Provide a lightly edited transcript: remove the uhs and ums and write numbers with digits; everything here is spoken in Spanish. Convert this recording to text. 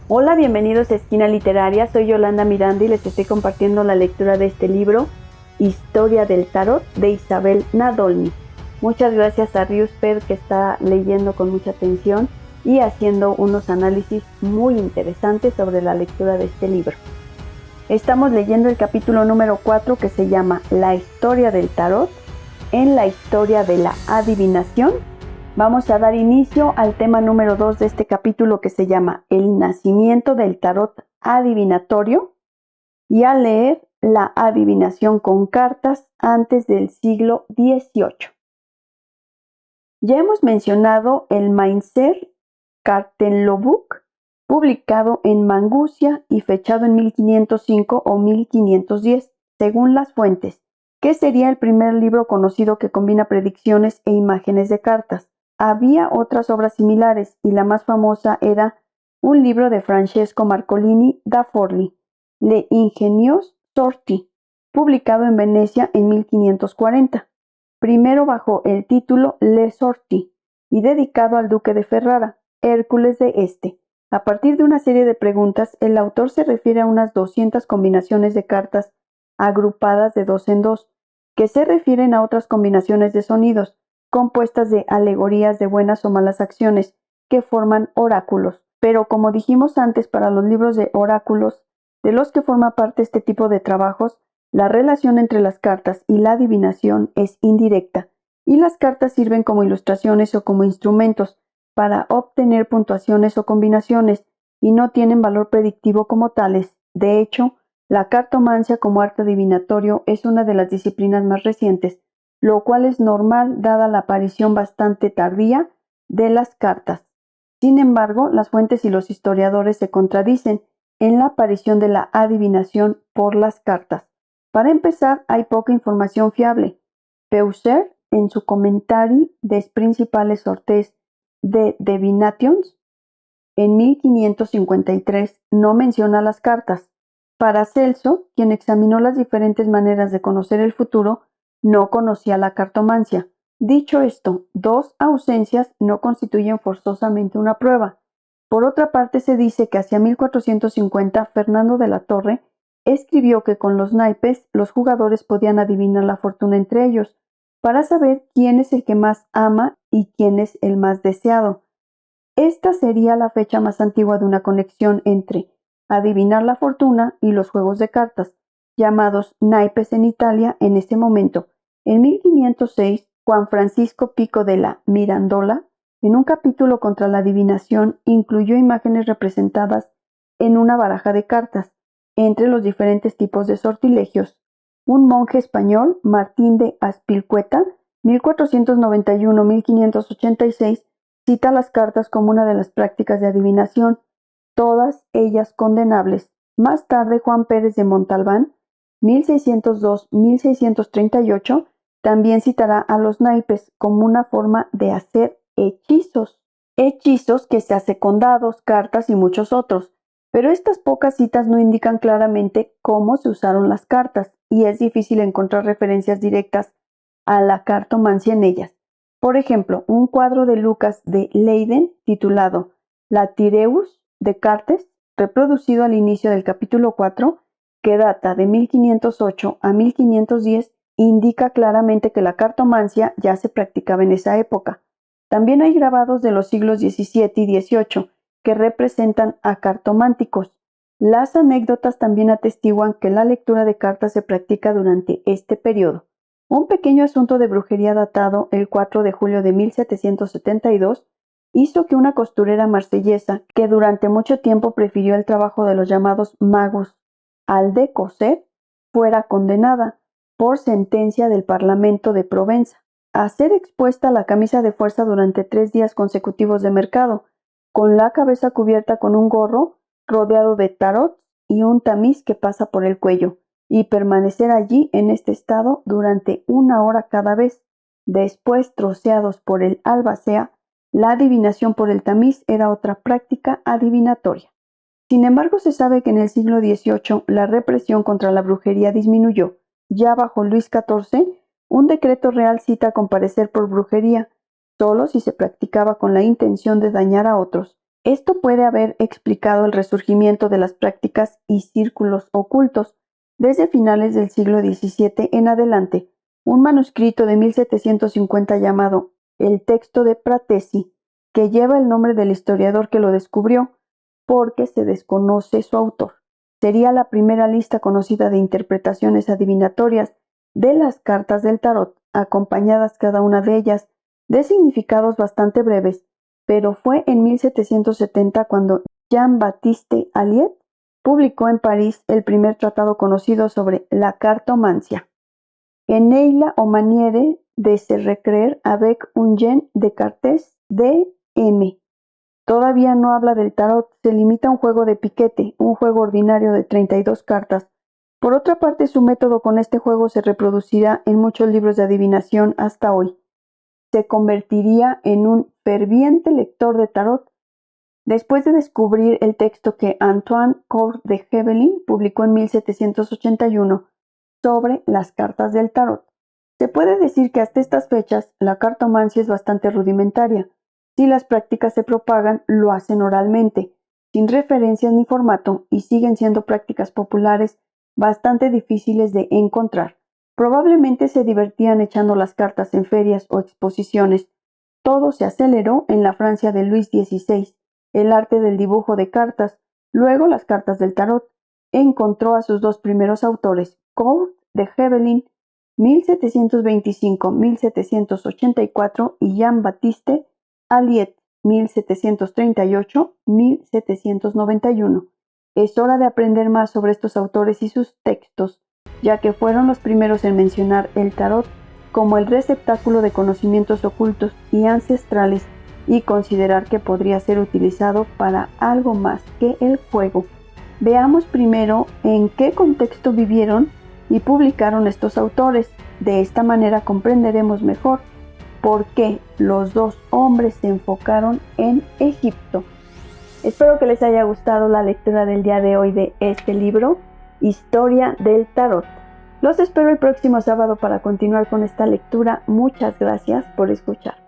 Hola, bienvenidos a Esquina Literaria, soy Yolanda Miranda y les estoy compartiendo la lectura de este libro, Historia del Tarot, de Isabel Nadolny. Muchas gracias a Riusper, que está leyendo con mucha atención y haciendo unos análisis muy interesantes sobre la lectura de este libro. Estamos leyendo el capítulo número 4, que se llama La Historia del Tarot, en la historia de la adivinación. Vamos a dar inicio al tema número 2 de este capítulo, que se llama El nacimiento del tarot adivinatorio, y a leer la adivinación con cartas antes del siglo XVIII. Ya hemos mencionado el Mainzer Kartenlobuk, publicado en Mangucia y fechado en 1505 o 1510, según las fuentes, que sería el primer libro conocido que combina predicciones e imágenes de cartas. Había otras obras similares y la más famosa era un libro de Francesco Marcolini da Forlì, Le Ingenieux Sorti, publicado en Venecia en 1540, primero bajo el título Le Sorti y dedicado al duque de Ferrara, Hércules de Este. A partir de una serie de preguntas, el autor se refiere a unas 200 combinaciones de cartas agrupadas de dos en dos, que se refieren a otras combinaciones de sonidos, compuestas de alegorías de buenas o malas acciones, que forman oráculos. Pero como dijimos antes, para los libros de oráculos, de los que forma parte este tipo de trabajos, la relación entre las cartas y la adivinación es indirecta, y las cartas sirven como ilustraciones o como instrumentos para obtener puntuaciones o combinaciones, y no tienen valor predictivo como tales. De hecho, la cartomancia como arte adivinatorio es una de las disciplinas más recientes, lo cual es normal dada la aparición bastante tardía de las cartas. Sin embargo, las fuentes y los historiadores se contradicen en la aparición de la adivinación por las cartas. Para empezar, hay poca información fiable. Peucer, en su comentario des principales sortes de Divinations, en 1553, no menciona las cartas. Paracelso, quien examinó las diferentes maneras de conocer el futuro, no conocía la cartomancia. Dicho esto, dos ausencias no constituyen forzosamente una prueba. Por otra parte, se dice que hacia 1450 Fernando de la Torre escribió que con los naipes los jugadores podían adivinar la fortuna entre ellos, para saber quién es el que más ama y quién es el más deseado. Esta sería la fecha más antigua de una conexión entre adivinar la fortuna y los juegos de cartas, llamados naipes en Italia en ese momento. En 1506, Juan Francisco Pico de la Mirandola, en un capítulo contra la adivinación, incluyó imágenes representadas en una baraja de cartas, entre los diferentes tipos de sortilegios. Un monje español, Martín de Azpilicueta, 1491-1586, cita las cartas como una de las prácticas de adivinación, todas ellas condenables. Más tarde, Juan Pérez de Montalbán, 1602-1638, también citará a los naipes como una forma de hacer hechizos que se hace con dados, cartas y muchos otros. Pero estas pocas citas no indican claramente cómo se usaron las cartas, y es difícil encontrar referencias directas a la cartomancia en ellas. Por ejemplo, un cuadro de Lucas de Leyden titulado La Tireus de Cartes, reproducido al inicio del capítulo 4, que data de 1508 a 1510, indica claramente que la cartomancia ya se practicaba en esa época. También hay grabados de los siglos XVII y XVIII que representan a cartománticos. Las anécdotas también atestiguan que la lectura de cartas se practica durante este periodo. Un pequeño asunto de brujería datado el 4 de julio de 1772 hizo que una costurera marsellesa, que durante mucho tiempo prefirió el trabajo de los llamados magos al de coser, fuera condenada, por sentencia del Parlamento de Provenza, a ser expuesta a la camisa de fuerza durante 3 días consecutivos de mercado, con la cabeza cubierta con un gorro rodeado de tarot y un tamiz que pasa por el cuello, y permanecer allí en este estado durante 1 hora cada vez. Después, troceados por el albacea, la adivinación por el tamiz era otra práctica adivinatoria. Sin embargo, se sabe que en el siglo XVIII la represión contra la brujería disminuyó. Ya bajo Luis XIV, un decreto real cita comparecer por brujería, solo si se practicaba con la intención de dañar a otros. Esto puede haber explicado el resurgimiento de las prácticas y círculos ocultos desde finales del siglo XVII en adelante. Un manuscrito de 1750 llamado El texto de Pratesi, que lleva el nombre del historiador que lo descubrió, porque se desconoce su autor. Sería la primera lista conocida de interpretaciones adivinatorias de las cartas del tarot, acompañadas cada una de ellas de significados bastante breves, pero fue en 1770 cuando Jean-Baptiste Alliot publicó en París el primer tratado conocido sobre la cartomancia. En la manière de se recreer avec un gen de cartes de M. Todavía no habla del tarot, se limita a un juego de piquete, un juego ordinario de 32 cartas. Por otra parte, su método con este juego se reproducirá en muchos libros de adivinación hasta hoy. Se convertiría en un ferviente lector de tarot. Después de descubrir el texto que Antoine Court de Hevelin publicó en 1781 sobre las cartas del tarot, se puede decir que hasta estas fechas la cartomancia es bastante rudimentaria. Si las prácticas se propagan, lo hacen oralmente, sin referencias ni formato, y siguen siendo prácticas populares bastante difíciles de encontrar. Probablemente se divertían echando las cartas en ferias o exposiciones. Todo se aceleró en la Francia de Luis XVI. El arte del dibujo de cartas, luego las cartas del tarot, encontró a sus dos primeros autores, Court de Hevelin, 1725-1784, y Jean-Baptiste Alliot, 1738-1791. Es hora de aprender más sobre estos autores y sus textos, ya que fueron los primeros en mencionar el tarot como el receptáculo de conocimientos ocultos y ancestrales, y considerar que podría ser utilizado para algo más que el juego. Veamos primero en qué contexto vivieron y publicaron estos autores. De esta manera comprenderemos mejor por qué los dos hombres se enfocaron en Egipto. Espero que les haya gustado la lectura del día de hoy de este libro, Historia del Tarot. Los espero el próximo sábado para continuar con esta lectura. Muchas gracias por escuchar.